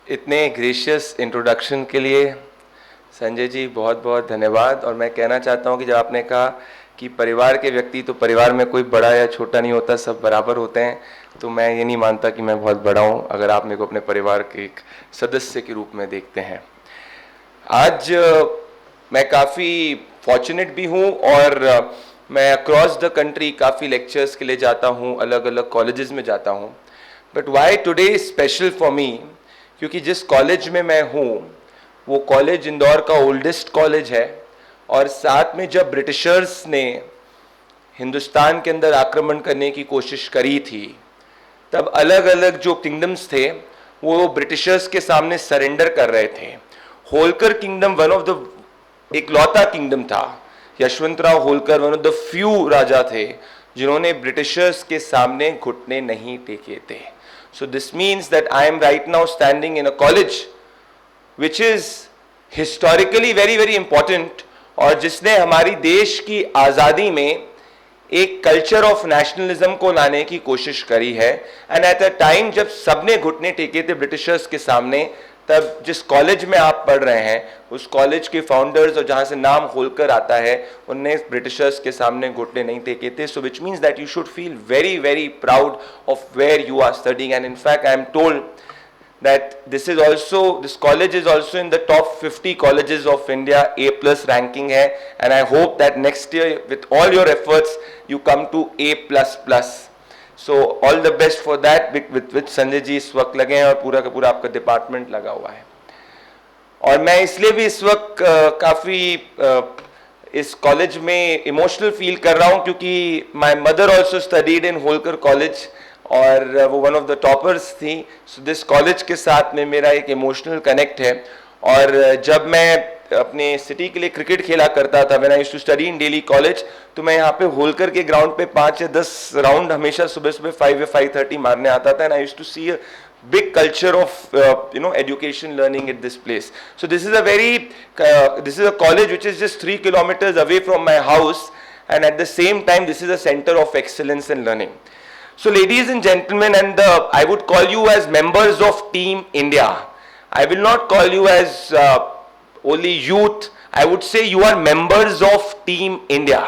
इतने gracious introduction के लिए संजय जी बहुत बहुत धन्यवाद। और मैं कहना चाहता हूं कि जब आपने कहा कि परिवार के व्यक्ति, तो परिवार में कोई बड़ा या छोटा नहीं होता, सब बराबर होते हैं। तो मैं ये नहीं मानता कि मैं बहुत बड़ा हूं अगर आप मेरे को अपने परिवार के एक सदस्य के रूप में देखते हैं। आज मैं काफ़ी फॉर्चुनेट भी हूं और मैं अक्रॉस द कंट्री काफ़ी लेक्चर्स के लिए जाता हूं, अलग अलग कॉलेजेस में जाता हूं। But why today special for me, क्योंकि जिस कॉलेज में मैं हूं वो कॉलेज इंदौर का ओल्डेस्ट कॉलेज है। और साथ में जब ब्रिटिशर्स ने हिंदुस्तान के अंदर आक्रमण करने की कोशिश करी थी, तब अलग अलग जो किंगडम्स थे वो ब्रिटिशर्स के सामने सरेंडर कर रहे थे। Holkar kingdom one of the इकलौता किंगडम था। Yashwantrao Holkar one of the few राजा थे जिन्होंने ब्रिटिशर्स के सामने घुटने नहीं टेके थे। So this means that I am right now standing in a college which is historically very very important, और जिसने हमारी देश की आज़ादी में एक कल्चर ऑफ नेशनलिज्म को लाने की कोशिश करी है। एंड एट अ टाइम जब सबने घुटने टेके थे ब्रिटिशर्स के सामने, तब जिस कॉलेज में आप पढ़ रहे हैं उस कॉलेज के फाउंडर्स और जहाँ से नाम होलकर आता है, उनने ब्रिटिशर्स के सामने घुटने नहीं टेके थे। So which means that you should feel very very proud of where you are studying. And in fact I am told that this college is also in the top 50 colleges of India, A+ ranking hai, and I hope that next year with all your efforts you come to A++. So all the best for that, with Sanjay ji इस वक्त लगे हैं और पूरा का पूरा आपका department लगा हुआ है। और मैं इसलिए भी इस वक्त काफ़ी इस कॉलेज में इमोशनल फील कर रहा हूँ क्योंकि my mother also studied in Holkar college और वो वन ऑफ द टॉपर्स थी। सो दिस कॉलेज के साथ में मेरा एक इमोशनल कनेक्ट है। और जब मैं अपने सिटी के लिए क्रिकेट खेला करता था, when I used to study in Daly college, तो मैं यहाँ पे होलकर के ग्राउंड पे 5 या 10 राउंड हमेशा सुबह सुबह 5 या 5:30 मारने आता था। And I used to see a big culture of education learning at this place. So this is a college which is just 3 kilometers away from my house, and at the same time this is a center of excellence in learning. So ladies and gentlemen, and I would call you as members of Team India. I will not call you as only youth. I would say you are members of Team India.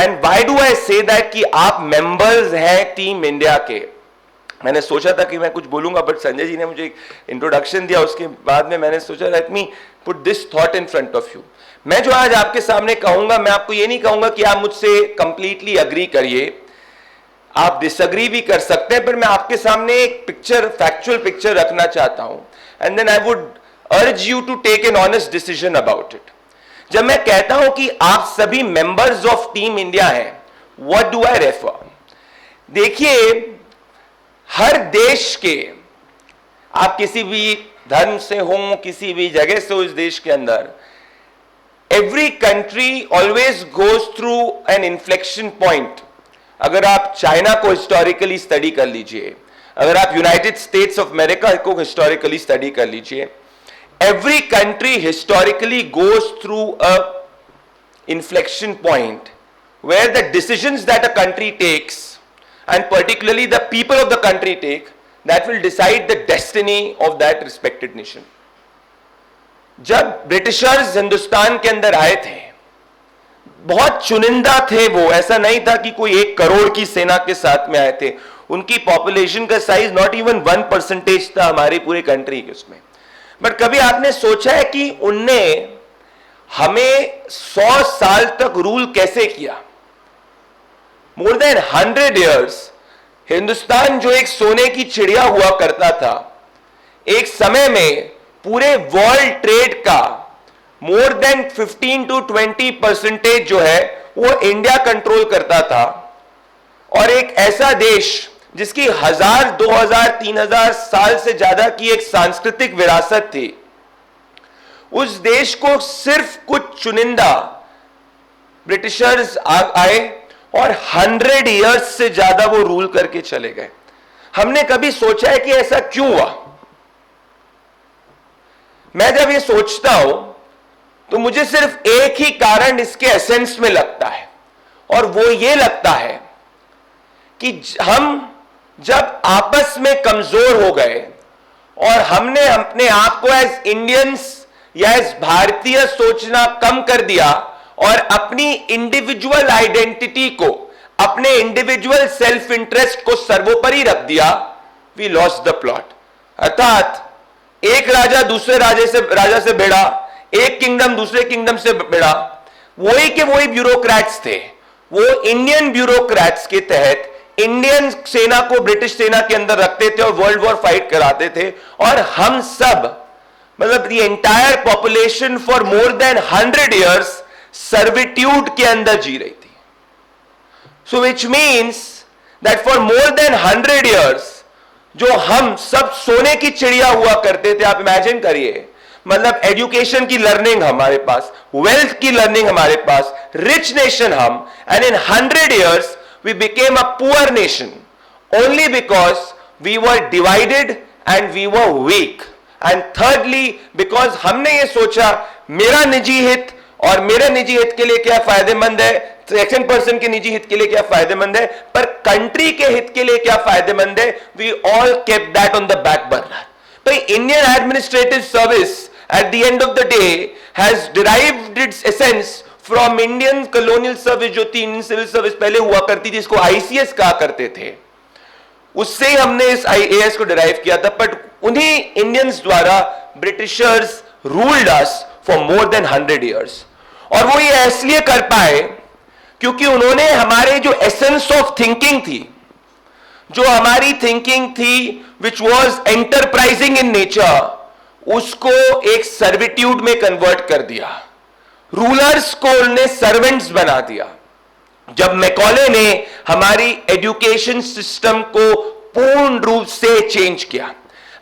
And why do I say that कि आप members हैं Team India के? मैंने सोचा था कि मैं कुछ बोलूंगा, बट संजय जी ने मुझे एक इंट्रोडक्शन दिया, उसके बाद में मैंने सोचा let me put this thought in front of you. मैं जो आज आपके सामने कहूंगा, मैं आपको ये नहीं कहूंगा कि आप मुझसे कंप्लीटली अग्री करिए, आप डिसअग्री भी कर सकते हैं, पर मैं आपके सामने एक पिक्चर, फैक्चुअल पिक्चर रखना चाहता हूं। And then I would urge you to take an honest decision about it. जब मैं कहता हूं कि आप सभी मेंबर्स ऑफ टीम इंडिया हैं, व्हाट डू आई रेफर? देखिए, हर देश के, आप किसी भी धर्म से हो, किसी भी जगह से हो इस देश के अंदर, every country always goes through an inflection point. अगर आप चाइना को हिस्टोरिकली स्टडी कर लीजिए, अगर आप यूनाइटेड स्टेट्स ऑफ अमेरिका को हिस्टोरिकली स्टडी कर लीजिए, every country historically goes through a inflection point where the decisions that a country takes, and particularly the people of the country take, that will decide the destiny of that respected nation. जब Britishers Hindustan के अंदर आए थे, बहुत चुनिंदा थे वो, ऐसा नहीं था कि कोई 1 करोड़ की सेना के साथ में आए थे। उनकी पॉपुलेशन का साइज नॉट इवन 1% था हमारी पूरी कंट्री के उसमें। बट कभी आपने सोचा है कि उनने हमें 100 साल तक रूल कैसे किया? मोर देन 100 years हिंदुस्तान जो एक सोने की चिड़िया हुआ करता था, एक समय में पूरे वर्ल्ड ट्रेड का मोर देन 15 to 20% जो है वो इंडिया कंट्रोल करता था। और एक ऐसा देश जिसकी 1000, 2000, 3000 साल से ज्यादा की एक सांस्कृतिक विरासत थी, उस देश को सिर्फ कुछ चुनिंदा ब्रिटिशर्स आए और 100 years से ज्यादा वो रूल करके चले गए। हमने कभी सोचा है कि ऐसा क्यों हुआ? मैं जब ये सोचता हूं तो मुझे सिर्फ एक ही कारण इसके एसेंस में लगता है, और वो ये लगता है कि हम जब आपस में कमजोर हो गए और हमने अपने आप को एज इंडियंस या एज भारतीय सोचना कम कर दिया और अपनी इंडिविजुअल आइडेंटिटी को, अपने इंडिविजुअल सेल्फ इंटरेस्ट को सर्वोपरि रख दिया, वी लॉस्ट द प्लॉट। अर्थात एक राजा दूसरे राजा से भिड़ा, एक किंगडम दूसरे किंगडम से भिड़ा, वही के वही ब्यूरोक्रेट्स थे। वो इंडियन ब्यूरोक्रेट्स के तहत इंडियन सेना को ब्रिटिश सेना के अंदर रखते थे और वर्ल्ड वॉर फाइट कराते थे, और हम सब, मतलब the entire population for more than 100 years servitude के अंदर जी रही थी। So which means that for more than 100 years जो हम सब सोने की चिड़िया हुआ करते थे, आप इमेजिन करिए, मतलब एजुकेशन की लर्निंग हमारे पास, वेल्थ की लर्निंग हमारे पास, रिच नेशन हम, and in 100 years we became a poor nation only because we were divided and we were weak. And thirdly, because हमने ये सोचा मेरा निजी हित और मेरे निजी हित के लिए क्या फायदेमंद है, सेकंड पर्सन के निजी हित के लिए क्या फायदेमंद है, पर कंट्री के हित के लिए क्या फायदेमंद है, we all kept that on the back burner. तो Indian administrative service at the end of the day has derived its essence from Indian colonial service, जो थी इंडियन सिविल सर्विस पहले हुआ करती थी, जिसको ICS कहा करते थे, उससे ही हमने इस IAS को डिराइव किया था। बट उन्हीं इंडियंस द्वारा Britishers ruled us for more than 100 years, और वो ये इसलिए कर पाए क्योंकि उन्होंने हमारे जो एसेंस ऑफ थिंकिंग थी, जो हमारी थिंकिंग थी which was enterprising in nature, उसको एक सर्विट्यूड में कन्वर्ट कर दिया। रूलर्स को उन्होंने सर्वेंट्स बना दिया। जब मैकॉले ने हमारी एजुकेशन सिस्टम को पूर्ण रूप से चेंज किया,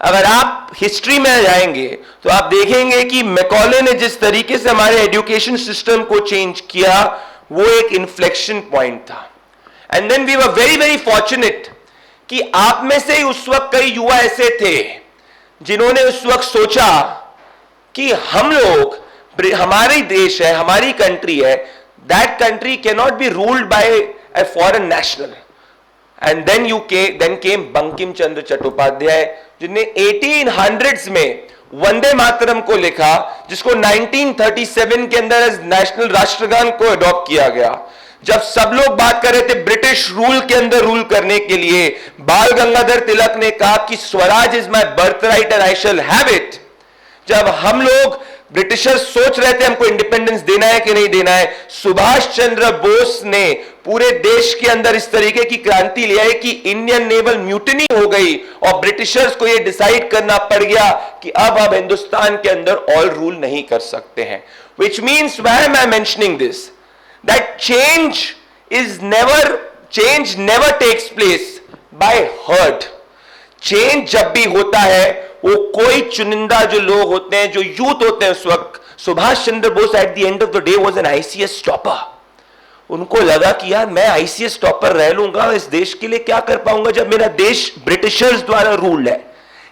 अगर आप हिस्ट्री में जाएंगे तो आप देखेंगे कि मैकॉले ने जिस तरीके से हमारे एजुकेशन सिस्टम को चेंज किया, वो एक इन्फ्लेक्शन पॉइंट था। And then we were very very fortunate कि आप में से ही उस वक्त कई युवा ऐसे थे जिन्होंने उस वक्त सोचा कि हम लोग, हमारी देश है, हमारी कंट्री है, that country can not be ruled by a foreign national. And then came Bankim Chandra Chattopadhyay, जिन्हें 1800s में वंदे मातरम को लिखा, जिसको 1937 के अंदर नेशनल राष्ट्रगान को अडॉप्ट किया गया। जब सब लोग बात कर रहे थे ब्रिटिश रूल के अंदर रूल करने के लिए, बाल गंगाधर तिलक ने कहा कि Swaraj is my birth right and I shall have it. जब हम लोग ब्रिटिशर्स सोच रहे थे हमको इंडिपेंडेंस देना है कि नहीं देना है, सुभाष चंद्र बोस ने पूरे देश के अंदर इस तरीके की क्रांति ले आई कि इंडियन नेवल म्यूटिनी हो गई और ब्रिटिशर्स को यह डिसाइड करना पड़ गया कि अब हिंदुस्तान के अंदर ऑल रूल नहीं कर सकते हैं। Which means, why am I mentioning this, that change never takes place by herd. Change जब भी होता है, वो कोई चुनिंदा जो लोग होते हैं, जो यूथ होते हैं, उस वक्त Subhash Chandra Bose at the end of the day was an ICS topper. उनको लगा कि यार मैं ICS टॉपर रह लूंगा, इस देश के लिए क्या कर पाऊंगा जब मेरा देश ब्रिटिशर्स द्वारा रूल्ड है।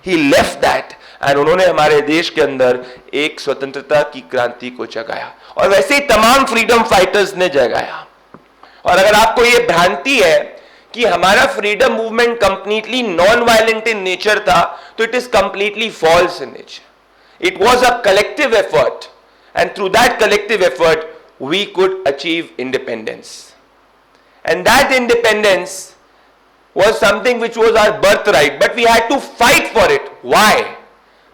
ही लेफ्ट दैट एंड उन्होंने हमारे देश के अंदर एक स्वतंत्रता की क्रांति को जगाया, और वैसे ही तमाम फ्रीडम फाइटर्स ने जगाया। और अगर आपको यह भ्रांति है कि हमारा freedom movement completely non violent in nature था, तो it is completely false in nature. It was a collective effort, and through that collective effort we could achieve independence, and that independence was something which was our birthright, but we had to fight for it. Why?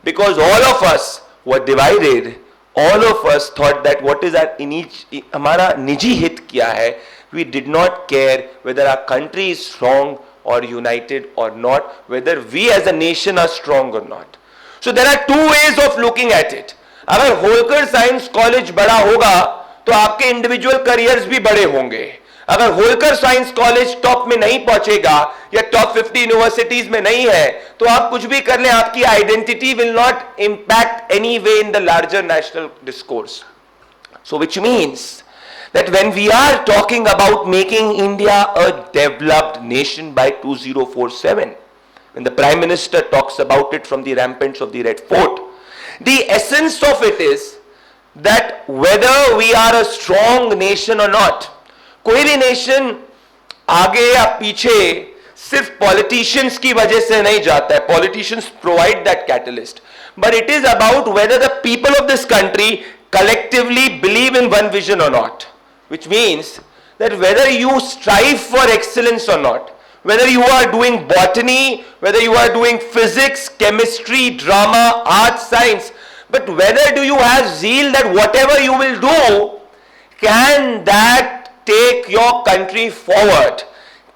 Because all of us were divided. All of us thought that what is our हमारा निजी हित क्या है. We did not care whether our country is strong or united or not, whether we as a nation are strong or not. So there are two ways of looking at it. अगर Holkar science college बड़ा होगा तो आपके individual careers भी बड़े होंगे. अगर Holkar science college top में नहीं पहुंचेगा या टॉप 50 यूनिवर्सिटीज में नहीं है, तो आप कुछ भी कर लें, आपकी identity will not impact any way in the larger national discourse. So which means that when we are talking about making India a developed nation by 2047, when the Prime Minister talks about it from the ramparts of the Red Fort, the essence of it is that whether we are a strong nation or not, कोई भी nation आगे या पीछे सिर्फ politicians की वजह से नहीं जाता है. Politicians provide that catalyst, but it is about whether the people of this country collectively believe in one vision or not, which means that whether you strive for excellence or not, whether you are doing botany, whether you are doing physics, chemistry, drama, art, science, but whether do you have zeal that whatever you will do, can that take your country forward?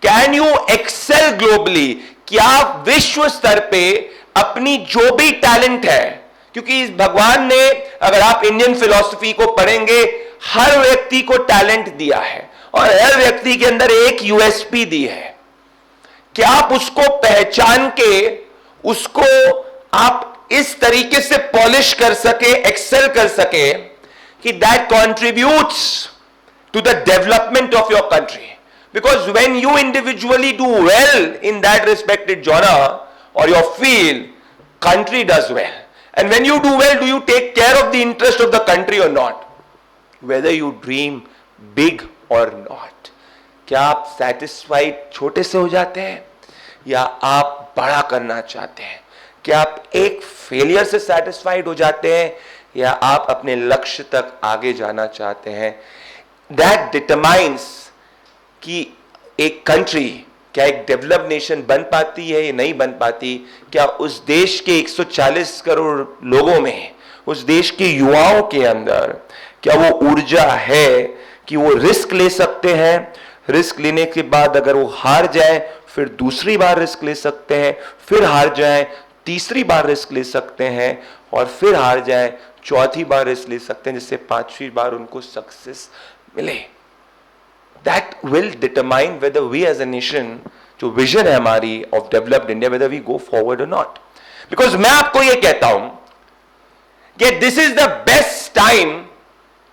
Can you excel globally? क्या विश्व स्तर पे अपनी जो भी talent है, क्योंकि इस भगवान ने, अगर आप इंडियन फिलॉसफी को पढ़ेंगे, हर व्यक्ति को टैलेंट दिया है और हर व्यक्ति के अंदर एक यूएसपी दी है. क्या आप उसको पहचान के उसको आप इस तरीके से पॉलिश कर सके, एक्सेल कर सके कि that contributes to the development of your country. Because when you individually do well in that respected genre और your field, country does well. And when you do well, do you take care of the interest of the country or not? Whether you dream big or not. क्या आप satisfied छोटे से हो जाते हैं या आप बड़ा करना चाहते हैं? क्या आप एक failure से satisfied हो जाते हैं या आप अपने लक्ष्य तक आगे जाना चाहते हैं? That determines कि एक country क्या एक डेवलप नेशन बन पाती है या नहीं बन पाती. क्या उस देश के 140 करोड़ लोगों में, उस देश के युवाओं के अंदर क्या वो ऊर्जा है कि वो रिस्क ले सकते हैं? रिस्क लेने के बाद अगर वो हार जाए, फिर दूसरी बार रिस्क ले सकते हैं, फिर हार जाए, तीसरी बार रिस्क ले सकते हैं, और फिर हार जाए, चौथी बार रिस्क ले सकते हैं, जिससे पांचवी बार उनको सक्सेस मिले. That will determine whether we as a nation, जो विजन है हमारी of developed India, whether we go forward or not. Because मैं आपको ये कहता हूं कि this is the best time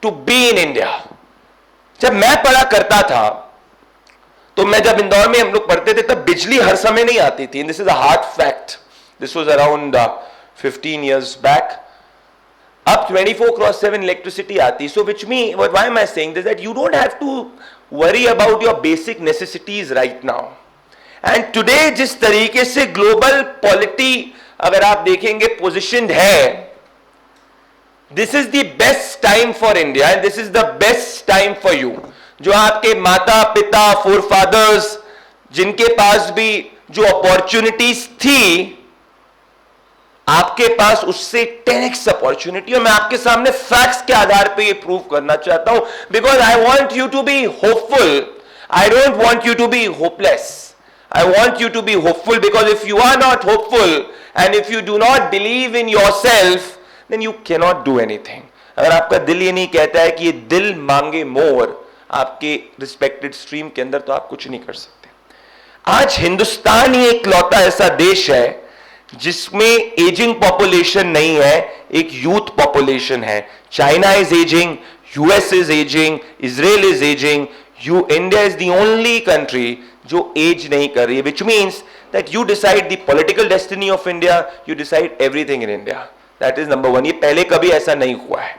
to be in India. जब मैं पढ़ा करता था, तो मैं जब इंदौर में हम लोग पढ़ते थे, तब बिजली हर समय नहीं आती थी. This is a hard fact. This was around 15 years back. अब 24/7 electricity आती. So which means, why am I saying this? That you don't have to worry about your basic necessities right now. And today जिस तरीके से global polity अगर आप देखेंगे positioned है, this is the best time for India and this is the best time for you. जो आपके माता पिता forefathers जिनके पास भी जो opportunities थी, आपके पास उससे 10x अपॉर्चुनिटी. और मैं आपके सामने फैक्ट्स के आधार पे ये प्रूव करना चाहता हूं, because I want you to be hopeful. I don't want you to be hopeless. I want you to be hopeful, because if you are not hopeful and if you do not believe in your self, then you can not do anything. अगर आपका दिल ये नहीं कहता है कि ये दिल मांगे मोर आपके रिस्पेक्टेड स्ट्रीम के अंदर, तो आप कुछ नहीं कर सकते. आज हिंदुस्तान ही एक लौता ऐसा देश है जिसमें एजिंग पॉपुलेशन नहीं है, एक यूथ पॉपुलेशन है. China is ageing, US is ageing, Israel is ageing. India is the only country जो एज नहीं कर रही है, विच means that you decide the political destiny of India, you decide everything in India. That is number 1. ये पहले कभी ऐसा नहीं हुआ है.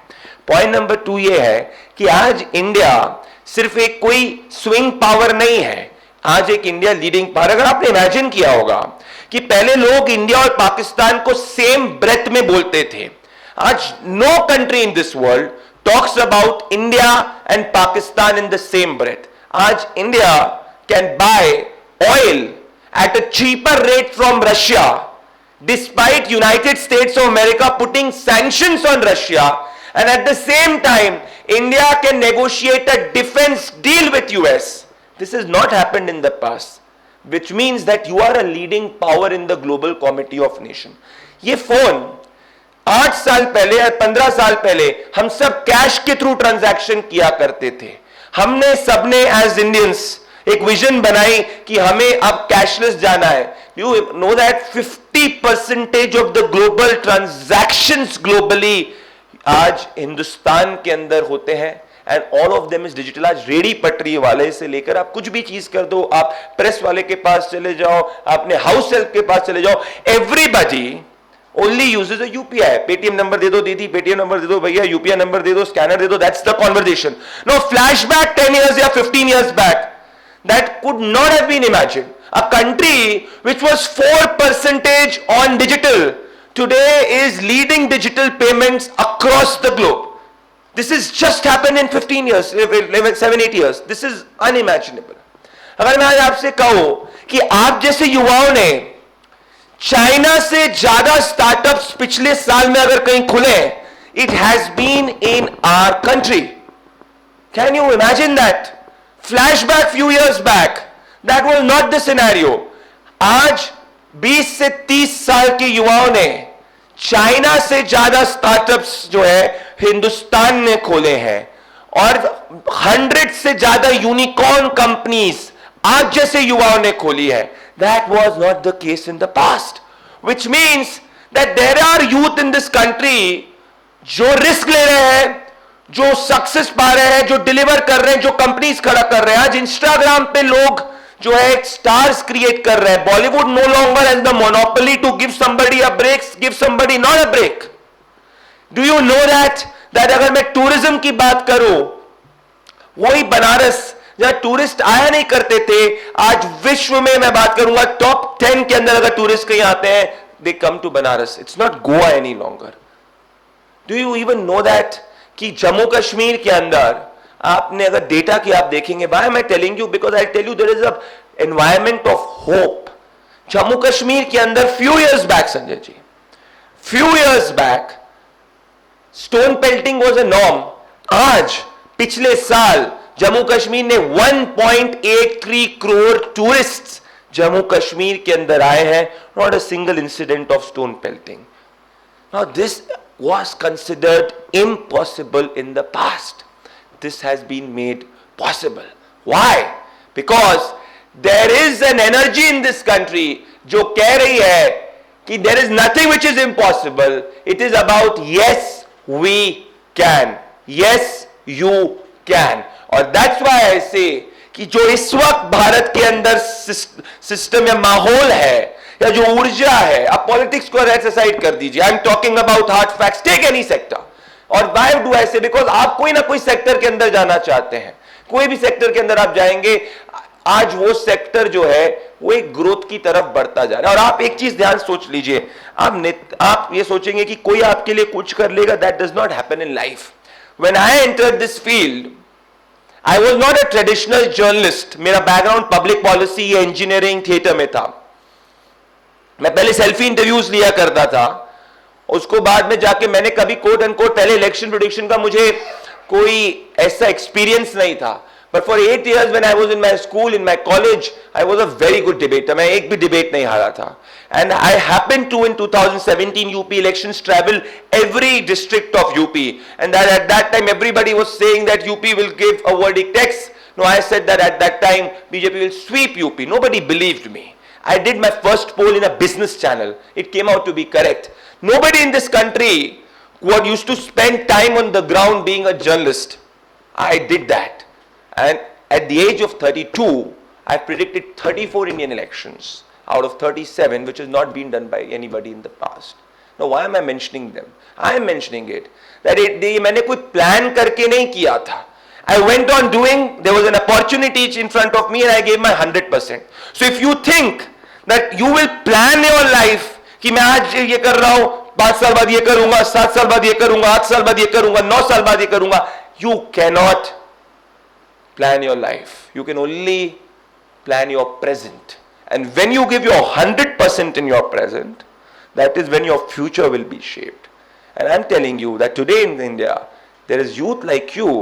पॉइंट नंबर 2 ये है कि आज इंडिया सिर्फ एक कोई स्विंग पावर नहीं है, आज एक इंडिया लीडिंग पावर. अगर आपने इमेजिन किया होगा कि पहले लोग इंडिया और पाकिस्तान को सेम ब्रेथ में बोलते थे, आज no country in this world talks about India and Pakistan in the same breath. आज India can buy oil at a cheaper rate from Russia despite United States of America putting sanctions on Russia, and at the same time India can negotiate a defence deal with US. This has not happened in the past, which means that you are a leading power in the global committee of nation. ये phone 8 साल पहले या 15 साल पहले हम सब cash के through transaction किया करते थे. हमने सबने एज इंडियंस एक विजन बनाई कि हमें अब कैशलेस जाना है. You know that 50% of the global transactions globally आज हिंदुस्तान के अंदर होते हैं. And all of them is digital. आज रेडी पटरी वाले से लेकर आप कुछ भी चीज कर दो, आप प्रेस वाले के पास चले जाओ, अपने हाउस हेल्प के पास चले जाओ, everybody only uses a UPI. Paytm number दे दो दीदी, पेटीएम नंबर दे दो भैया, यूपीआई नंबर दे दो, स्कैनर दे दो. That's the conversation. No flashback 10 years या 15 years back, that could not have been imagined. A country which was 4% on digital today is leading digital payments across the globe. This has just happened in 15 years, 7-8 years. This is unimaginable. अगर मैं आज आपसे कहूं कि आप जैसे युवाओं ने चाइना से ज्यादा स्टार्टअप्स पिछले साल में अगर कहीं खुले, it has been in our country. Can you imagine that? Flashback few years back, that was not the scenario. आज 20 से 30 साल के युवाओं ने चाइना से ज्यादा स्टार्टअप्स जो है हिंदुस्तान में खोले हैं और 100 से ज्यादा यूनिकॉर्न कंपनीज आज जैसे युवाओं ने खोली है. That was not the case in the past, which means that there are youth in this country जो रिस्क ले रहे हैं, जो सक्सेस पा रहे हैं, जो डिलीवर कर रहे हैं, जो कंपनीज खड़ा कर रहे हैं. आज इंस्टाग्राम पे लोग जो है स्टार्स क्रिएट कर रहे हैं. Bollywood no longer has the monopoly to give somebody a break, give somebody not a break. Do you know that अगर मैं टूरिज्म की बात करूं, वही बनारस जहां टूरिस्ट आया नहीं करते थे, आज विश्व में मैं बात करूंगा टॉप 10 के अंदर अगर टूरिस्ट कहीं आते हैं, they come to Banaras. It's not Goa any longer. Do you even know that कि जम्मू कश्मीर के अंदर आपने अगर डेटा की आप देखेंगे, why am I telling you, because I tell you there is a environment of hope. Jammu Kashmir के अंदर few years back, Sanjay ji, few years back stone pelting was a norm. आज पिछले साल जम्मू कश्मीर ने 1.83 करोड़ टूरिस्ट्स जम्मू कश्मीर के अंदर आए हैं. Not a single incident of stone pelting. Now this was considered impossible in the past. This has been made possible. Why? Because there is an energy in this country जो कह रही है कि there is nothing which is impossible. It is about yes, we can. Yes, you can. और that's why I say कि जो इस वक्त भारत के अंदर सिस्टम या माहौल है या जो ऊर्जा है, आप पॉलिटिक्स को एक्सरसाइज कर दीजिए. I am talking about hard facts. Take any sector. और why do I say? Because आप कोई ना कोई सेक्टर के अंदर जाना चाहते हैं. कोई भी सेक्टर के अंदर आप जाएंगे, आज वो सेक्टर जो है वो एक ग्रोथ की तरफ बढ़ता जा रहा है. और आप एक चीज ध्यान सोच लीजिए, आप ये सोचेंगे कि कोई आपके लिए कुछ कर लेगा. That does not happen in life. When I entered this field, I was not a traditional journalist. मेरा बैकग्राउंड पब्लिक पॉलिसी या इंजीनियरिंग थिएटर में था. मैं पहले सेल्फी इंटरव्यूज लिया करता था, उसको बाद में जाके मैंने कभी कोट एंड कोट, पहले इलेक्शन प्रेडिक्शन का मुझे कोई ऐसा एक्सपीरियंस नहीं था. But for 8 years when I was in my school, in my college, I was a very good debater. मैं एक भी डिबेट नहीं हारा था. And I happen to in 2017 UP elections travel every district of UP, and at that time everybody was saying that UP will give a verdict X. No, I said that at that time BJP will sweep UP. Nobody believed me. I did my first poll in a business channel. It came out to be correct. Nobody in this country who used to spend time on the ground being a journalist. I did that. And at the age of 32, I predicted 34 Indian elections out of 37, which has not been done by anybody in the past. Now, why am I mentioning them? I am mentioning it. That मैंने कोई plan करके नहीं किया था. I went on doing, there was an opportunity in front of me and I gave my 100%. So if you think that you will plan your life कि मैं आज ये कर रहा हूं, 5 साल बाद ये करूंगा, 7 साल बाद ये करूंगा, 8 साल बाद ये करूंगा, 9 साल बाद ये करूंगा, you cannot plan your life. You can only plan your present. And when you give your 100% in your present, that is when your future will be shaped. And I'm telling you that today in India, there is youth like you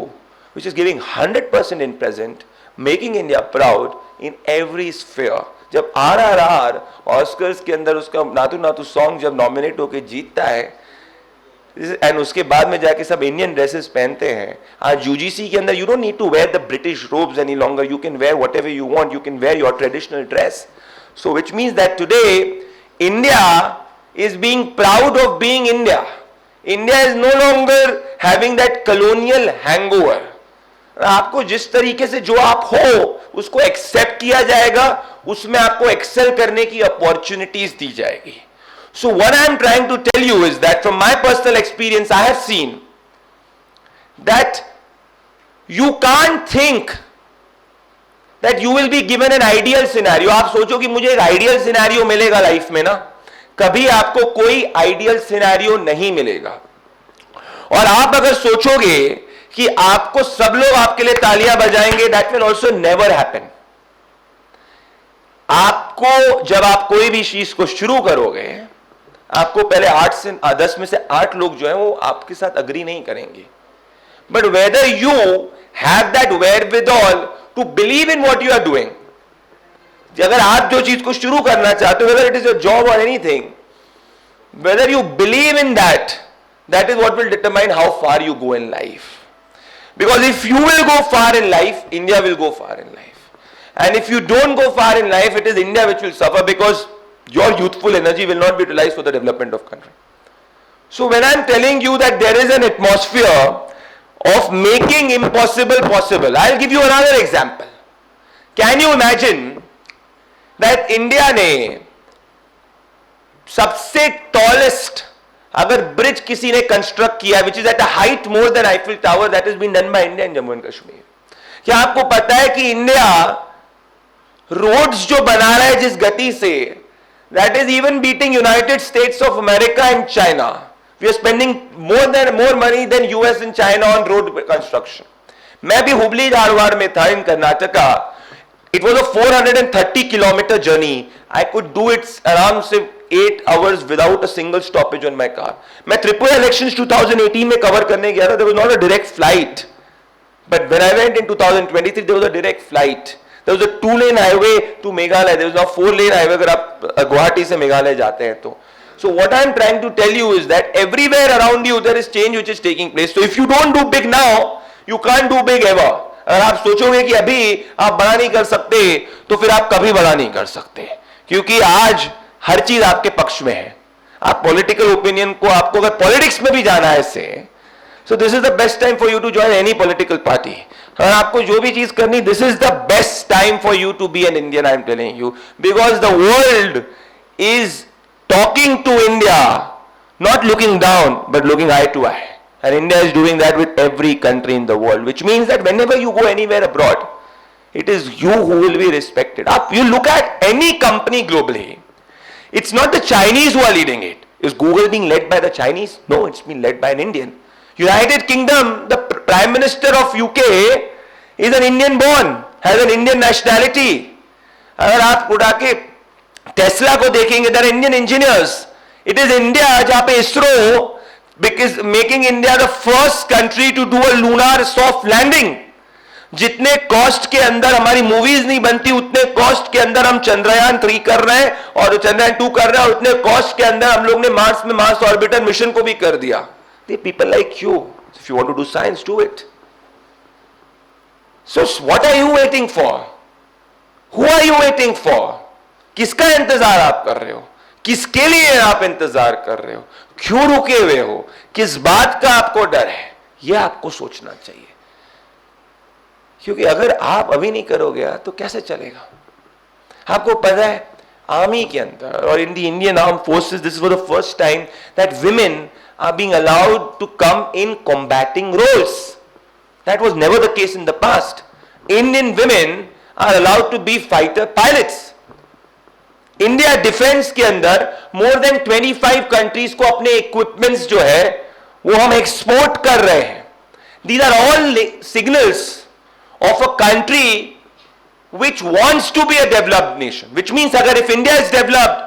which is giving 100% in present, making India proud in every sphere. जब RRR Oscars के अंदर उसका नातू नातू song जब nominate होकर जीतता है, एंड उसके बाद में जाके सब इंडियन ड्रेसेस पहनते हैं. आज यूजीसी के अंदर you don't need to wear the British robes any longer. You can wear whatever you want. You can wear your traditional dress. So which means that today India is being proud of being India. India is no longer having that colonial hangover. आपको जिस तरीके से जो आप हो उसको accept किया जाएगा, उसमें आपको एक्सेल करने की अपॉर्चुनिटीज दी जाएगी. So what I am trying to tell you is that from my personal experience I have seen that you can't think that you will be given an ideal scenario. आप सोचो कि मुझे एक ideal scenario मिलेगा life में ना, कभी आपको कोई आइडियल सिनेरियो नहीं मिलेगा। और आप अगर सोचोगे कि आपको सब लोग आपके लिए तालियां बजाएंगे, that will also never happen. आपको जब आप कोई भी चीज को शुरू करोगे, आपको पहले 8 से 10 में से 8 लोग जो है वो आपके साथ अग्री नहीं करेंगे, but whether you have that wherewithal to believe in what you are doing, अगर आप जो चीज को शुरू करना चाहते हो, whether it is your job और anything, whether you believe in that, that is what will determine how far you go in life. Because if you will go far in life, India will go far in life, and if you don't go far in life, it is India which will suffer, because your youthful energy will not be utilized for the development of country. So when I am telling you that there is an atmosphere of making impossible possible, I'll give you another example. Can you imagine that India ने सबसे tallest अगर bridge किसी ने construct किया, which is at a height more than Eiffel Tower, that has been done by India in Jammu and Kashmir. क्या आपको पता है कि इंडिया रोड्स जो बना रहा है जिस गति से, that is even beating United States of America and China. We are spending more money than US and China on road construction. मैं भी हुबली धारवाड़ में था in Karnataka. It was a 430 kilometre journey. I could do it आराम से 8 hours without a single stoppage on my car. मैं Tripura elections 2018 में cover करने गया था। There was not a direct flight, but when I went in 2023, there was a direct flight. There was a 2-lane highway to Meghalaya. There was now 4-lane highway अगर आप गुवाहाटी से मेघालय जाते हैं तो। So what I am trying to tell you is that everywhere around you there is change which is taking place. So if you don't do big now, you can't do big ever. अगर आप सोचोगे कि अभी आप बड़ा नहीं कर सकते, तो फिर आप कभी बड़ा नहीं कर सकते, क्योंकि आज हर चीज आपके पक्ष में है। आप पॉलिटिकल ओपिनियन को, आपको अगर पॉलिटिक्स में भी जाना है इससे, so this is the best time for you to join any political party. और आपको जो भी चीज करनी, this is the best time for you to be an Indian, I am telling you, because the world is talking to India, not looking down, but looking eye to eye. And India is doing that with every country in the world, which means that whenever you go anywhere abroad, it is you who will be respected. You look at any company globally, it's not the Chinese who are leading it. Is Google being led by the Chinese? No, it's been led by an Indian. United Kingdom, the Prime Minister of UK is an Indian born, has an Indian nationality. अगर आप उड़ा के Tesla को देखेंगे, there are Indian engineers. It is India जहाँ पे ISRO because making India the first country to do a lunar soft landing. जितने cost के अंदर हमारी मूवीज नहीं बनती, उतने कॉस्ट के अंदर हम चंद्रयान 3 कर रहे हैं और चंद्रयान 2 कर रहे हैं, और उतने कॉस्ट के अंदर हम लोग ने मार्स में मार्स ऑर्बिटर मिशन को भी कर दिया। The people like you, if you want to do science, do it. So what are you waiting for? Who are you waiting for? किसका इंतजार आप कर रहे हो? किसके लिए आप इंतजार कर रहे हो? क्यों रुके हुए हो? किस बात का आपको डर है? यह आपको सोचना चाहिए, क्योंकि अगर आप अभी नहीं करोगे तो कैसे चलेगा? आपको पता है आर्मी के अंदर और in the Indian arm forces, this was the first time that women are being allowed to come in combating roles. That was never the case in the past. Indian women are allowed to be fighter pilots. India defense के अंदर more than 25 countries को अपने equipments जो है वो हम export कर रहे हैं. These are all signals of a country which wants to be a developed nation. Which means अगर if India is developed,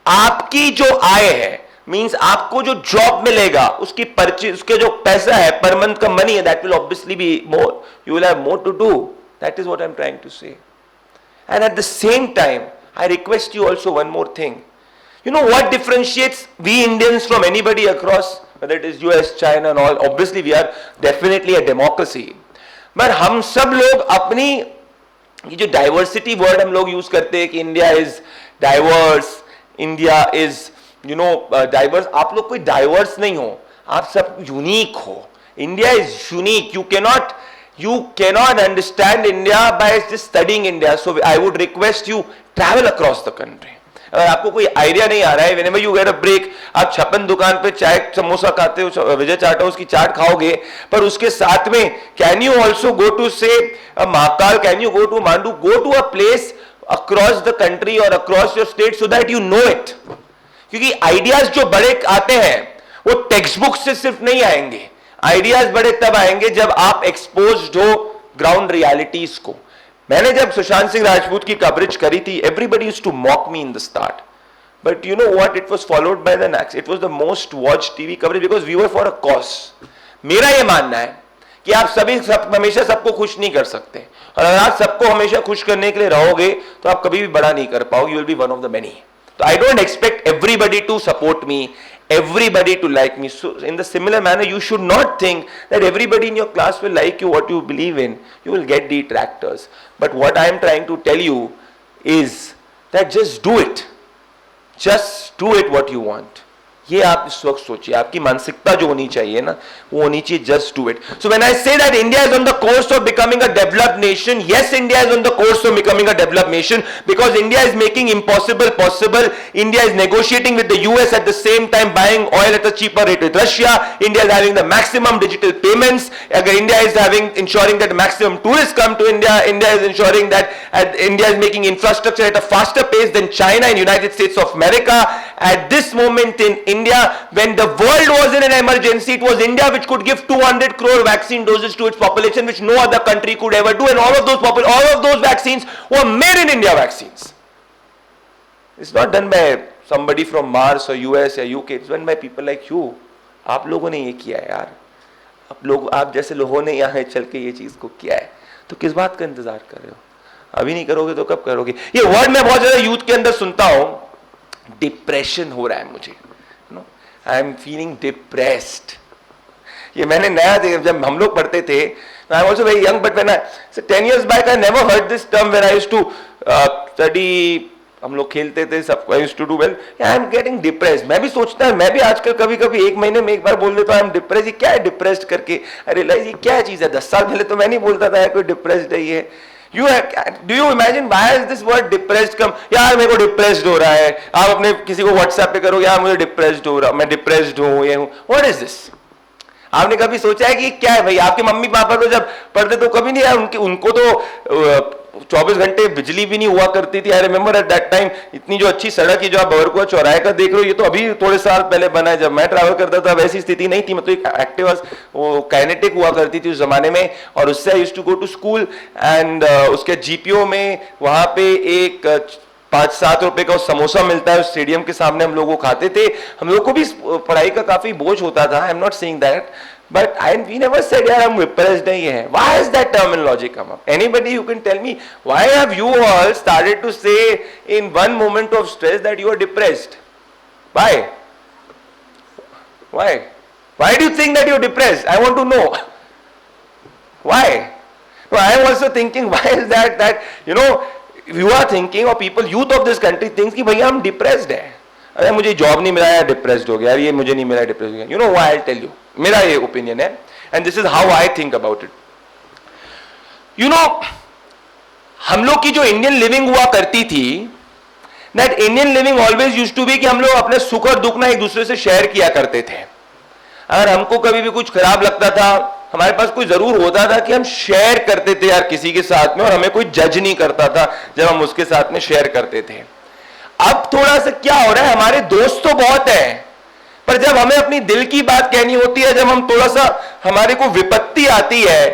आपकी जो आय है, मीन्स आपको जो जॉब मिलेगा, उसकी परचेज, उसके जो पैसा है पर मंथ का मनी है, that will obviously be more, you will have more to do. That is what I am trying to say. And at the same time I request you also one more thing. You know what differentiates we Indians from anybody across, whether it is US, China and all? Obviously we are definitely a democracy, but हम सब लोग अपनी ये जो diversity word हम लोग use करते हैं कि India is diverse, India is diverse. आप लोग कोई डाइवर्स नहीं हो, आप सब यूनिक हो. India is unique. you cannot understand India by just studying India. So I would request you, travel across the country. अगर आपको कोई आइडिया नहीं आ रहा है, whenever you get a break, आप छप्पन दुकान पे चाय समोसा खाते हो, विजय चाट हाउस की चाट खाओगे, पर उसके साथ में can you also go to say Mahakal, can you go to Mandu, go to a place across the country और across your state so that you know it. क्योंकि आइडियाज जो बड़े आते हैं वो टेक्स्ट बुक से सिर्फ नहीं आएंगे, आइडियाज बड़े तब आएंगे जब आप एक्सपोज्ड हो ग्राउंड रियलिटीज को। मैंने जब सुशांत सिंह राजपूत की कवरेज करी थी, everybody used to mock me in the start, but you know what, it was followed by the next, it was the most watched TV coverage because we were for a cause. मेरा ये मानना है कि आप सभी हमेशा सबको खुश नहीं कर सकते, और अगर आप सबको हमेशा खुश करने के लिए रहोगे तो आप कभी भी बड़ा नहीं कर पाओगे, you will be one of the many. So I don't expect everybody to support me, everybody to like me. So in the similar manner, you should not think that everybody in your class will like you, what you believe in. You will get detractors. But what I am trying to tell you is that just do it. Just do it what you want. ये आप इस वक्त सोचिए, आपकी मानसिकता जो होनी चाहिए ना, वो होनी चाहिए just do it. So when I say that India is on the course of becoming a developed nation, yes India is on the course of becoming a developed nation because India is making impossible possible. India is negotiating with the US at the same time buying oil at a cheaper rate with Russia. India is having the maximum digital payments. अगर India is having ensuring that maximum tourist come to India, India is ensuring that India is making infrastructure at a faster pace than China and United States of America. At this moment in India, when the world was in an emergency, it was India which could give 200 crore vaccine doses to its population, which no other country could ever do, and all of those vaccines were made in India vaccines. It's not done by somebody from Mars or US or UK. It's done by people like you. आप लोगों ने ये किया है यार, आप जैसे लोगों ने यहाँ चल के ये चीज को किया है, तो किस बात का इंतजार कर रहे हो? अभी नहीं करोगे तो कब करोगे? ये वर्ड मैं बहुत ज्यादा यूथ के अंदर सुनता हूं, डिप्रेशन हो रहा है मुझे, आई एम फीलिंग डिप्रेस्ड। ये मैंने नया देखा, जब हम लोग पढ़ते थे, I am also very young, but when I 10 years back I never heard this term when I used to study, हम लोग खेलते थे, सब I used to do well, I am getting depressed। मैं भी सोचता हूँ, मैं भी आजकल कभी कभी एक महीने में एक बार बोल देता हूँ आई एम डिप्रेस्ड। ये क्या है डिप्रेस्ड करके? आई रियलाइज ये क्या चीज है। 10 साल पहले तो मैं नहीं बोलता था कोई डिप्रेस्ड है ये। Do you imagine why has this word depressed come? यार मेरे को डिप्रेस्ड हो रहा है, आप अपने किसी को व्हाट्सएप पे करो, यार मुझे डिप्रेस्ड हो रहा, मैं डिप्रेस्ड हूँ, ये हूँ। What is this? आपने कभी सोचा है कि क्या है भाई? आपके मम्मी पापा तो जब पढ़ते तो कभी नहीं यार, उनको तो 24 घंटे बिजली भी नहीं हुआ करती थी। I remember at that time, इतनी जो अच्छी सड़क की जो आप बरकुआ चौराहे का देख रहे हो, ये तो अभी थोड़े साल पहले बना है। जब मैं ट्रैवल करता था वैसी स्थिति नहीं थी, मतलब एक एक्टिवा वो काइनेटिक हुआ करती थी उस जमाने में, और उससे I used to go to school and उसके जीपीओ में वहां पे एक 5-7 रुपए का समोसा मिलता है, उस स्टेडियम के सामने हम लोग वो खाते थे। हम लोग को भी पढ़ाई का काफी बोझ होता था, I am not saying that, but we never said यार हम depressed नहीं है। Why has that terminology come up? Anybody who can tell me why have you all started to say in one moment of stress that you are depressed? Why? Why do you think that you are depressed? I want to know. Why? No, I am also thinking why is that you know you are thinking, or people, youth of this country thinks कि भैया हम depressed है, अरे मुझे job नहीं मिला यार depressed हो गया, ये मुझे नहीं मिला डिप्रेस्ड हो गया। You know why? I tell you, मेरा ये ओपिनियन है and this is how I think about it. You know, हम लोग की जो इंडियन लिविंग हुआ करती थी, that Indian living always used to be कि हम लोग अपने सुख और दुख ना एक दूसरे से शेयर किया करते थे। अगर हमको कभी भी कुछ खराब लगता था, हमारे पास कोई जरूर होता था कि हम शेयर करते थे यार किसी के साथ में, और हमें कोई जज नहीं करता था जब हम उसके साथ में शेयर करते थे। अब थोड़ा सा क्या हो रहा है, हमारे दोस्त तो बहुत हैं, पर जब हमें अपनी दिल की बात कहनी होती है, जब हम थोड़ा सा हमारे को विपत्ति आती है,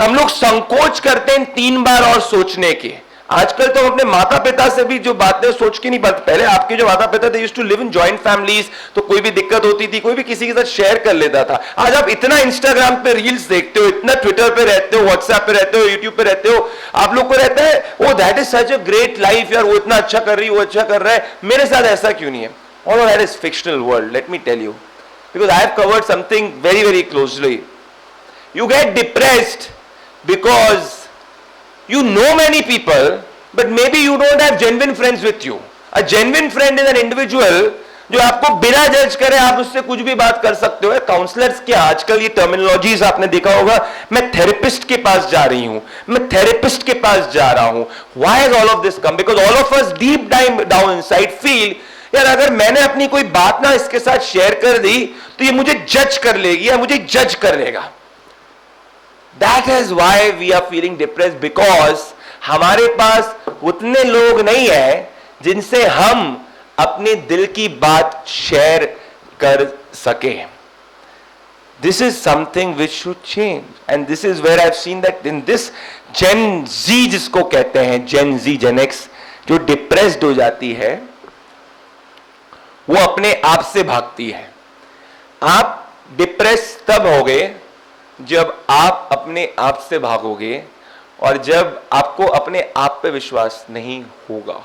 हम लोग संकोच करते हैं 3 बार और सोचने के। आजकल तो हम अपने माता पिता से भी जो बातें सोच के नहीं पाते। पहले आपके जो माता पिता थे used to live in joint families, तो कोई भी दिक्कत होती थी कोई भी किसी के साथ शेयर कर लेता था। आज आप इतना इंस्टाग्राम पे रील्स देखते हो, इतना ट्विटर पे रहते हो, व्हाट्सएप पे रहते हो, यूट्यूब पे रहते हो, आप लोग को रहता है oh that is such a great life यार, वो इतना अच्छा कर रही है, वो अच्छा कर रहा है, मेरे साथ ऐसा क्यों नहीं है? All that is fictional world, let me tell you, because I have covered something very very closely. You get depressed because you know many people, but maybe you don't have genuine friends with you. A genuine friend is an individual जो आपको बिना जज करे आप उससे कुछ भी बात कर सकते हो। काउंसलर्स के आजकल ये टर्मिनोलॉजीज आपने देखा होगा, मैं थेरेपिस्ट के पास जा रही हूं, मैं थेरेपिस्ट के पास जा रहा हूं। Why has all of this come? Because all of us deep down inside feel, यार अगर मैंने अपनी कोई बात ना इसके साथ शेयर कर दी तो ये मुझे जज कर लेगी या मुझे जज कर लेगा। That is why we are feeling depressed, because हमारे पास उतने लोग नहीं है जिनसे हम अपने दिल की बात शेयर कर सके। This is something which should change, and this is where I have seen that in this Gen Z, जिसको कहते हैं जेन जी, जेन एक्स, जो डिप्रेस्ड हो जाती है वो अपने आप से भागती है। आप डिप्रेस तब होगे जब आप अपने आप से भागोगे और जब आपको अपने आप पे विश्वास नहीं होगा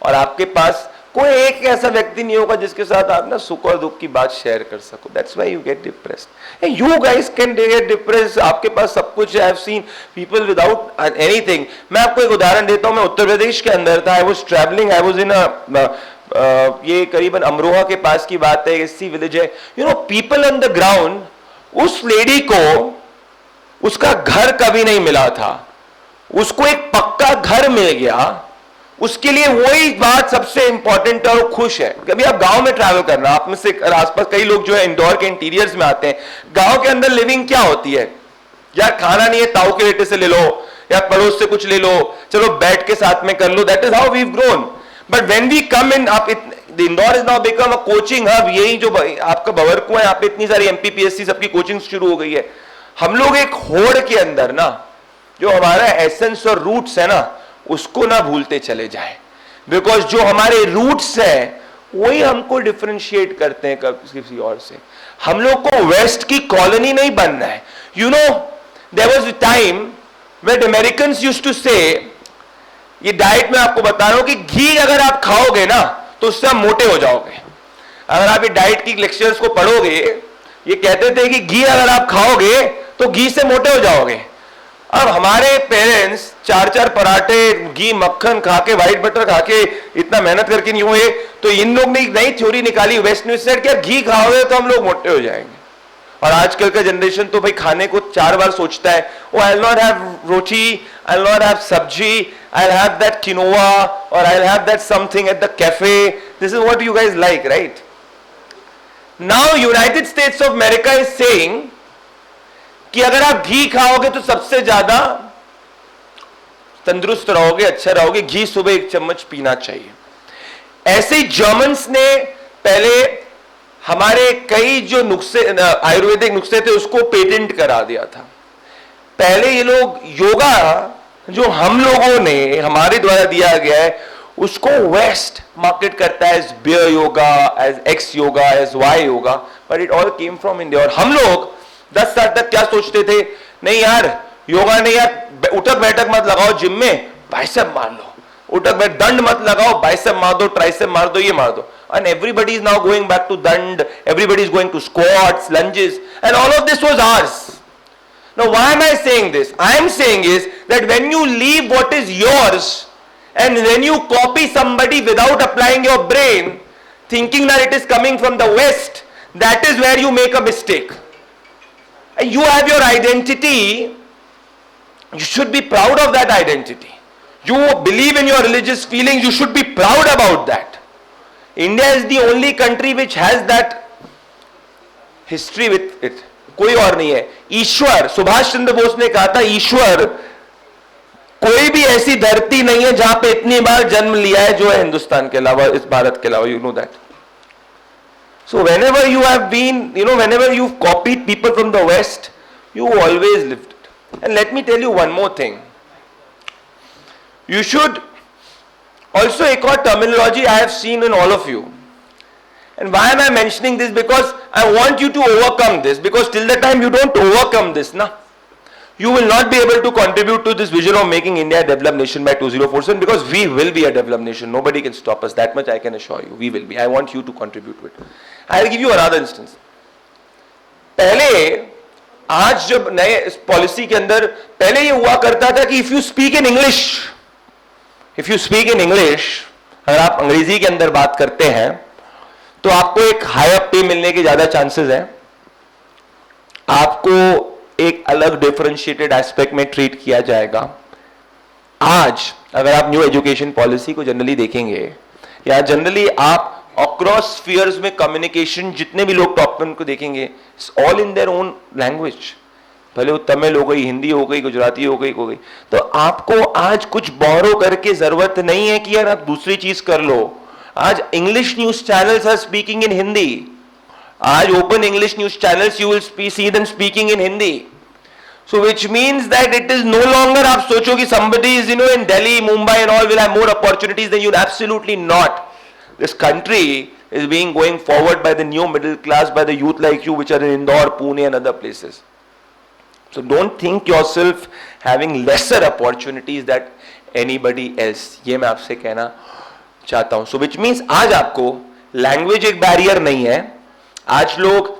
और आपके पास कोई एक ऐसा व्यक्ति नहीं होगा जिसके साथ आप ना सुख और दुख की बात शेयर कर सको। That's why you get depressed. You guys can get depressed, आपके पास सब कुछ है। आई have seen people without anything. मैं आपको एक उदाहरण देता हूं। मैं उत्तर प्रदेश के अंदर था, I was travelling, I was इन ये करीबन अमरोहा के पास की बात है, इसी विलेज है। You no, people on the ground, उस लेडी को उसका घर कभी नहीं मिला था, उसको एक पक्का घर मिल गया। उसके लिए वही बात सबसे इंपॉर्टेंट है और खुश है। कभी आप गांव में ट्रैवल करना, आप में से आसपास कई लोग जो है इंदौर के इंटीरियर्स में आते हैं। गांव के अंदर लिविंग क्या होती है? यार खाना नहीं है, ताऊ के बेटे से ले लो या पड़ोस से कुछ ले लो, चलो बैठ के साथ में कर लो। That is how we have grown. But when we come in, आप Indore is now become a coaching hub. यही जो आपका भंवरकुआं है, यहाँ पे इतनी सारी एमपीपीएससी सबकी कोचिंग शुरू हो गई है। हम लोग एक होड़ के अंदर ना, जो हमारा एसेंस और रूट्स है ना, उसको ना भूलते चले जाए। बिकॉज जो हमारे रूट्स है वही हमको डिफरेंशिएट करते हैं किसी और से। हम लोग को वेस्ट की कॉलोनी नहीं बनना है। You know, there was a time when Americans used to say, ये डाइट में आपको बता रहा हूं कि घी अगर आप खाओगे ना तो उससे आप मोटे हो जाओगे। अगर आप ये डाइट की लेक्चर्स को पढ़ोगे, ये कहते थे कि घी अगर आप खाओगे तो घी से मोटे हो जाओगे। अब हमारे पेरेंट्स 4-4 पराठे, घी, मक्खन खा के, व्हाइट बटर खा के इतना मेहनत करके नहीं हुए, तो इन लोग ने एक नई थ्योरी निकाली वेस्ट ने सेड कि घी खाओगे तो हम लोग मोटे हो जाएंगे। और आजकल का जनरेशन तो भाई खाने को 4 बार सोचता है। Oh, I will not have roti, I will not have sabzi, I will have that quinoa और I will have that something at the cafe. This is what you guys like, right? Now United States of America is saying कि अगर आप घी खाओगे तो सबसे ज्यादा तंदुरुस्त रहोगे, अच्छा रहोगे। घी सुबह 1 चम्मच पीना चाहिए। ऐसे ही जर्मन्स ने पहले हमारे कई जो नुस्खे, आयुर्वेदिक नुस्खे थे, उसको पेटेंट करा दिया था। पहले ये लोग योगा जो हम लोगों ने हमारे द्वारा दिया गया है, उसको वेस्ट मार्केट करता है as beer yoga, as X yoga, as Y yoga, but it all came from India. और हम लोग 10 साल तक क्या सोचते थे? नहीं यार, योगा नहीं यार, उठक बैठक मत लगाओ, जिम में बाइसेप मार लो, उठक बैठ, दंड मत लगाओ, बाइसेप मार दो, ट्राइसेप मार दो, ये मार दो। And everybody is now going back to dand, everybody is going to squats, lunges, and all of this was ours. Now why am I saying this? I am saying is that when you leave what is yours and when you copy somebody without applying your brain, thinking that it is coming from the West, that is where you make a mistake. You have your identity, you should be proud of that identity. You believe in your religious feelings, you should be proud about that. India is the only country which has that history with it. कोई और नहीं है। ईश्वर, सुभाष चंद्र बोस ने कहा था, ईश्वर कोई भी ऐसी धरती नहीं है जहां पे इतनी बार जन्म लिया है जो है हिंदुस्तान के अलावा, इस भारत के अलावा। You know that. So whenever you have been, you know, whenever you've copied people from the West, you always lived it. And let me tell you one more thing. You should also, एक और terminology I have seen in all of you. And why am I mentioning this? Because I want you to overcome this. Because till the time you don't overcome this, na, you will not be able to contribute to this vision of making India a developed nation by 2047. Because we will be a developed nation. Nobody can stop us. That much I can assure you. We will be. I want you to contribute to it. I'll give you another instance. पहले, आज जब नए policy के अंदर, पहले ये हुआ करता था कि if you speak in English, अगर आप अंग्रेजी के अंदर बात करते हैं तो आपको एक हायर पे मिलने के ज्यादा चांसेस हैं, आपको एक अलग डिफरेंशिएटेड एस्पेक्ट में ट्रीट किया जाएगा। आज अगर आप न्यू एजुकेशन पॉलिसी को जनरली देखेंगे या जनरली आप अक्रॉस स्फीयर्स में कम्युनिकेशन जितने भी लोग टॉप वन को देखेंगे, all in their own language, भले वो तमिल हो गई, हिंदी हो गई, गुजराती हो गई। तो आपको आज कुछ बोरो करके जरूरत नहीं है कि यार आप दूसरी चीज कर लो। आज English news channels are speaking in Hindi, आज open English news channels you will see them speaking in Hindi. So which means that it is no longer आप सोचो कि somebody is in Delhi, Mumbai and all will have more opportunities than you. Absolutely not. This country is being going forward by the new middle class, by the youth like you which are in Indore, Pune and other places. So don't think yourself having lesser opportunities than anybody else. ये मैं आपसे कहना चाहता हूँ। So which means आज आपको language एक barrier नहीं है। आज लोग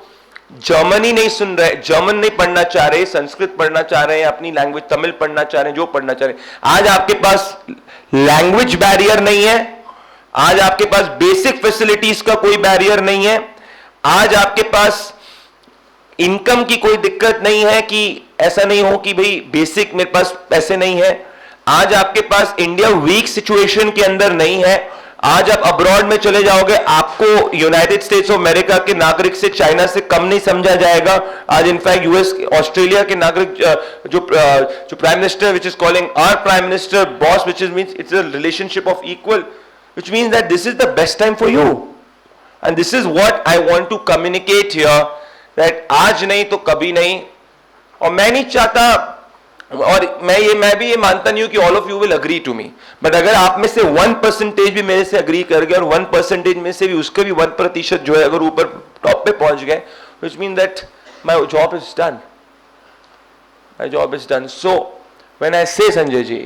जर्मनी नहीं सुन रहे, जर्मन नहीं पढ़ना चाह रहे, संस्कृत पढ़ना चाह रहे हैं, अपनी लैंग्वेज तमिल पढ़ना चाह रहे हैं, जो पढ़ना चाह रहे हैं। आज आपके पास लैंग्वेज बैरियर नहीं है, आज आपके पास बेसिक फैसिलिटीज का कोई बैरियर नहीं है, आज आपके पास इनकम की कोई दिक्कत नहीं है कि ऐसा नहीं हो कि भाई बेसिक मेरे पास पैसे नहीं है। आज आपके पास इंडिया वीक सिचुएशन के अंदर नहीं है। आज आप अब्रॉड में चले जाओगे, आपको यूनाइटेड स्टेट्स ऑफ अमेरिका के नागरिक से, चाइना से कम नहीं समझा जाएगा। आज इनफैक्ट यूएस, ऑस्ट्रेलिया के नागरिक जो prime minister which is calling our prime minister boss, which is means it's a relationship of equal, which means that this is the best time for you and this is what I want to communicate here, that आज नहीं तो कभी नहीं। और मैं नहीं चाहता, और मैं भी ये मानता नहीं हूं कि all of you will agree to me, but अगर आप में से 1% भी मेरे से अग्री कर गए और 1% में से भी उसके भी 1% जो है अगर ऊपर टॉप पे पहुंच गए, which means that my job is done, my job is done. So when I say Sanjay ji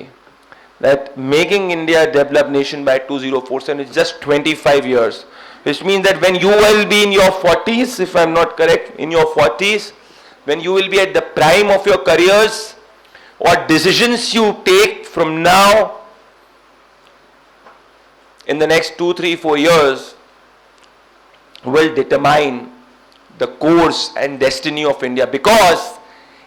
that making India a developed nation by 2047 is just 25 years, which means that when you will be in your 40s, if I'm not correct, in your 40s, when you will be at the prime of your careers, what decisions you take from now in the next 2, 3, 4 years will determine the course and destiny of India. Because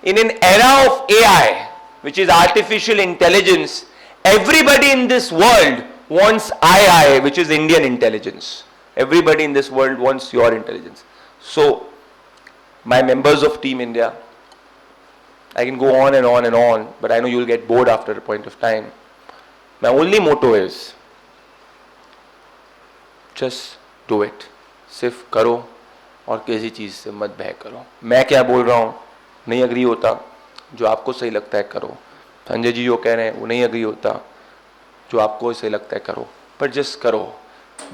in an era of AI, which is artificial intelligence, everybody in this world wants II, which is Indian intelligence. Everybody in this world wants your intelligence. So, my members of Team India, I can go on and on and on, but I know you'll get bored after a point of time. My only motto is, just do it. सिर्फ करो और किसी चीज़ से मत बह करो। मैं क्या बोल रहा हूँ नहीं अग्री होता, जो आपको सही लगता है करो। संजय जी जो कह रहे हैं वो नहीं अग्री होता, जो आपको सही लगता है करो, पर जस्ट करो,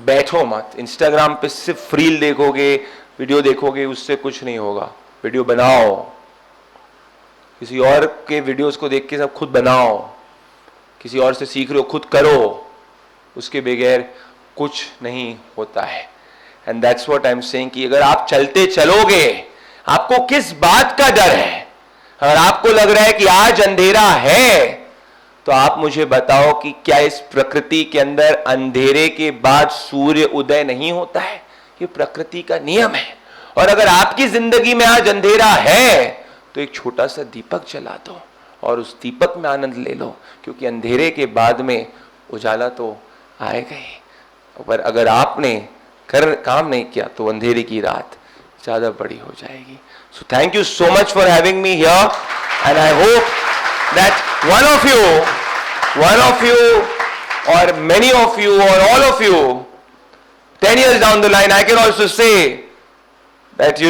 बैठो मत। इंस्टाग्राम पे सिर्फ रील देखोगे, वीडियो देखोगे, उससे कुछ नहीं होगा। वीडियो बनाओ, किसी और के वीडियोस को देख के सब खुद बनाओ, किसी और से सीख रहे हो खुद करो, उसके बगैर कुछ नहीं होता है। And that's what I am saying कि अगर आप चलते चलोगे, आपको किस बात का डर है? अगर आपको लग रहा है कि आज अंधेरा है, तो आप मुझे बताओ कि क्या इस प्रकृति के अंदर अंधेरे के बाद सूर्य उदय नहीं होता है? ये प्रकृति का नियम है। और अगर आपकी जिंदगी में आज अंधेरा है, तो एक छोटा सा दीपक जला दो और उस दीपक में आनंद ले लो, क्योंकि अंधेरे के बाद में उजाला तो आएगा ही। पर अगर आपने काम नहीं किया तो अंधेरे की रात ज्यादा बड़ी हो जाएगी। So thank you so much for having me here and I hope that one of you or many of you or all of you 10 years down the line I can also say that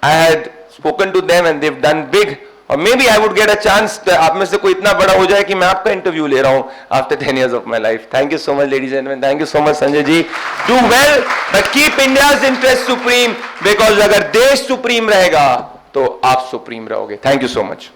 I had spoken to them and they've done big, or maybe I would get a chance आप में से कोई इतना बड़ा हो जाए कि मैं आपका इंटरव्यू ले रहा हूं after 10 years of my life. Thank you so much ladies and gentlemen, thank you so much Sanjay ji. Do well but keep India's interest supreme, because अगर देश सुप्रीम रहेगा तो आप सुप्रीम रहोगे. Thank you so much.